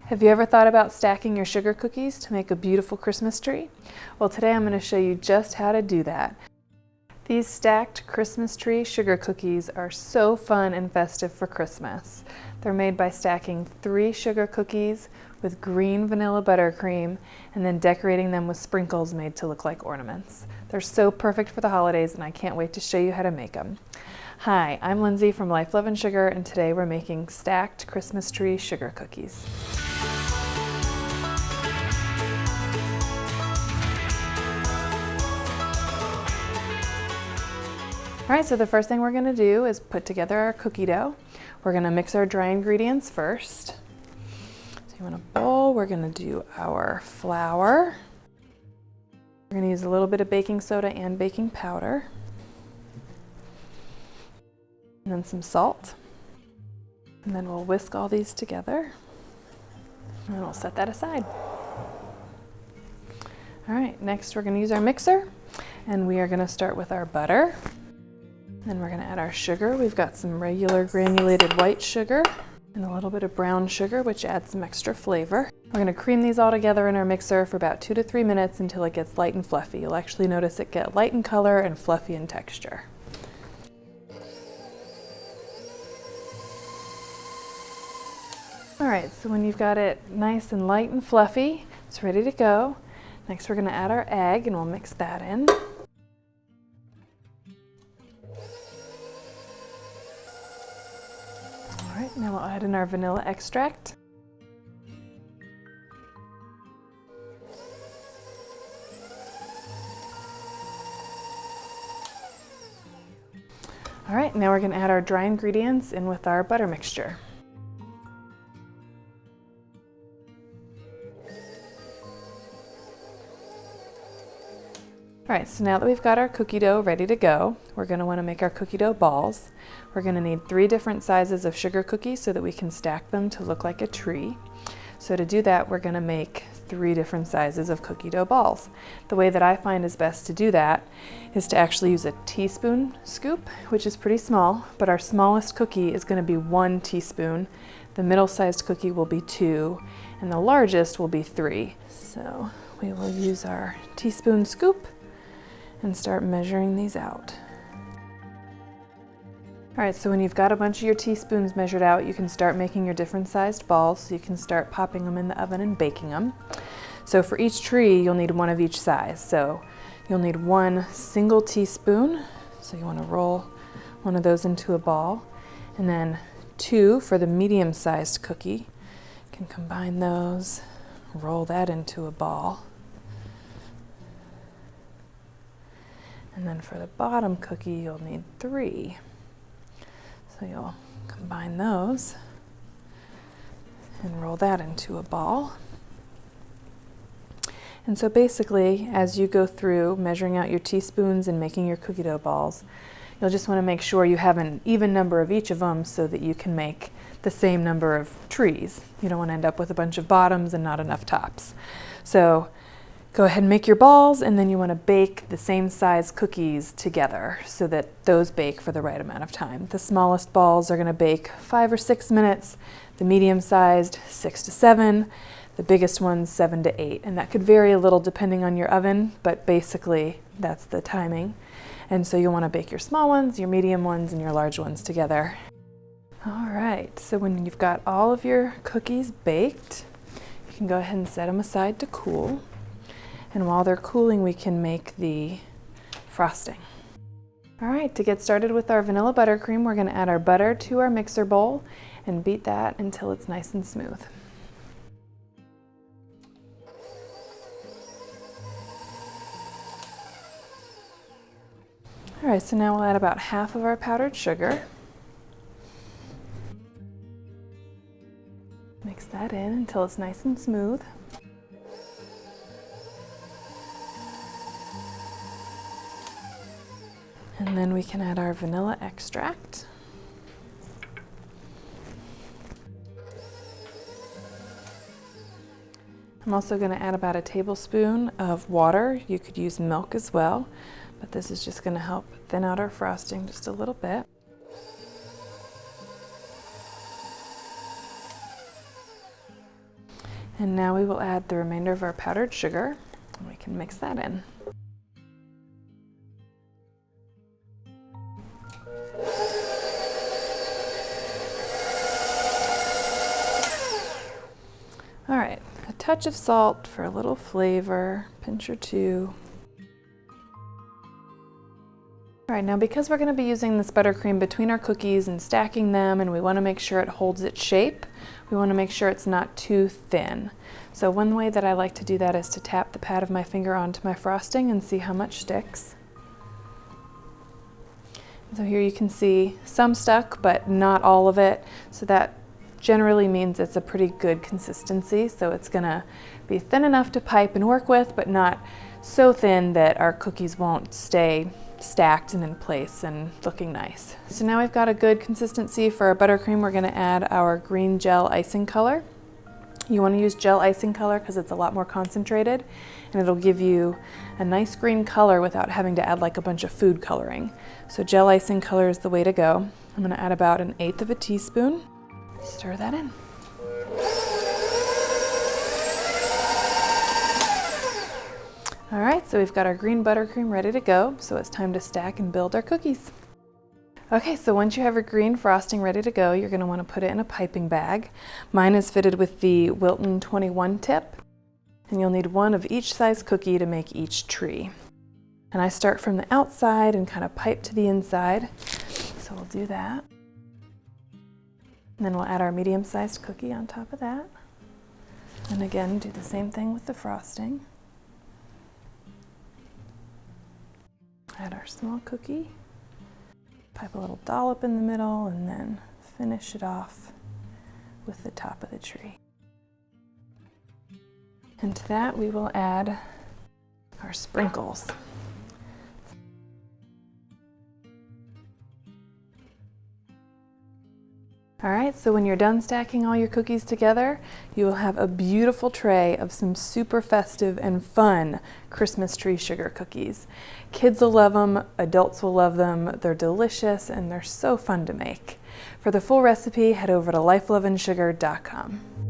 Have you ever thought about stacking your sugar cookies to make a beautiful Christmas tree? Well, today I'm going to show you just how to do that. These stacked Christmas tree sugar cookies are so fun and festive for Christmas. They're made by stacking 3 sugar cookies with green vanilla buttercream and then decorating them with sprinkles made to look like ornaments. They're so perfect for the holidays and I can't wait to show you how to make them. Hi, I'm Lindsay from Life, Love, and Sugar, and today we're making stacked Christmas tree sugar cookies. All right, so the first thing we're gonna do is put together our cookie dough. We're gonna mix our dry ingredients first. So you want a bowl, we're gonna do our flour. We're gonna use a little bit of baking soda and baking powder. And then some salt. And then we'll whisk all these together. And then we'll set that aside. All right, next we're gonna use our mixer. And we are gonna start with our butter. Then we're going to add our sugar. We've got some regular granulated white sugar and a little bit of brown sugar, which adds some extra flavor. We're going to cream these all together in our mixer for about 2 to 3 minutes until it gets light and fluffy. You'll actually notice it get light in color and fluffy in texture. All right, so when you've got it nice and light and fluffy, it's ready to go. Next, we're going to add our egg and we'll mix that in. All right, now we'll add in our vanilla extract. All right, now we're going to add our dry ingredients in with our butter mixture. All right, so now that we've got our cookie dough ready to go, we're going to want to make our cookie dough balls. We're going to need 3 different sizes of sugar cookies so that we can stack them to look like a tree. So to do that, we're going to make 3 different sizes of cookie dough balls. The way that I find is best to do that is to actually use a teaspoon scoop, which is pretty small, but our smallest cookie is going to be 1 teaspoon. The middle-sized cookie will be 2, and the largest will be 3. So we will use our teaspoon scoop and start measuring these out. All right, so when you've got a bunch of your teaspoons measured out, you can start making your different sized balls, so you can start popping them in the oven and baking them. So for each tree, you'll need 1 of each size. So you'll need 1 single teaspoon, so you want to roll 1 of those into a ball, and then 2 for the medium-sized cookie. You can combine those, roll that into a ball. And then for the bottom cookie, you'll need 3. So you'll combine those and roll that into a ball. And so basically, as you go through measuring out your teaspoons and making your cookie dough balls, you'll just want to make sure you have an even number of each of them so that you can make the same number of trees. You don't want to end up with a bunch of bottoms and not enough tops. So go ahead and make your balls, and then you want to bake the same size cookies together so that those bake for the right amount of time. The smallest balls are going to bake 5 or 6 minutes, the medium-sized 6 to 7, the biggest ones 7 to 8, and that could vary a little depending on your oven, but basically that's the timing. And so you'll want to bake your small ones, your medium ones, and your large ones together. All right, so when you've got all of your cookies baked, you can go ahead and set them aside to cool. And while they're cooling, we can make the frosting. All right, to get started with our vanilla buttercream, we're going to add our butter to our mixer bowl and beat that until it's nice and smooth. All right, so now we'll add about half of our powdered sugar. Mix that in until it's nice and smooth. And then we can add our vanilla extract. I'm also going to add about a tablespoon of water. You could use milk as well, but this is just going to help thin out our frosting just a little bit. And now we will add the remainder of our powdered sugar, and we can mix that in. All right, a touch of salt for a little flavor, pinch or two. All right, now because we're going to be using this buttercream between our cookies and stacking them, and we want to make sure it holds its shape, we want to make sure it's not too thin. So one way that I like to do that is to tap the pad of my finger onto my frosting and see how much sticks. So here you can see some stuck, but not all of it. So that generally means it's a pretty good consistency. So it's going to be thin enough to pipe and work with, but not so thin that our cookies won't stay stacked and in place and looking nice. So now we've got a good consistency for our buttercream. We're going to add our green gel icing color. You want to use gel icing color because it's a lot more concentrated, and it'll give you a nice green color without having to add like a bunch of food coloring. So gel icing color is the way to go. I'm going to add about 1/8 of a teaspoon. Stir that in. All right, so we've got our green buttercream ready to go, so it's time to stack and build our cookies. Okay, so once you have your green frosting ready to go, you're going to want to put it in a piping bag. Mine is fitted with the Wilton 21 tip, and you'll need one of each size cookie to make each tree. And I start from the outside and kind of pipe to the inside, so we'll do that. And then we'll add our medium-sized cookie on top of that. And again, do the same thing with the frosting. Add our small cookie, pipe a little dollop in the middle, and then finish it off with the top of the tree. And to that we will add our sprinkles. All right, so when you're done stacking all your cookies together, you will have a beautiful tray of some super festive and fun Christmas tree sugar cookies. Kids will love them, adults will love them, they're delicious, and they're so fun to make. For the full recipe, head over to lifeloveandsugar.com.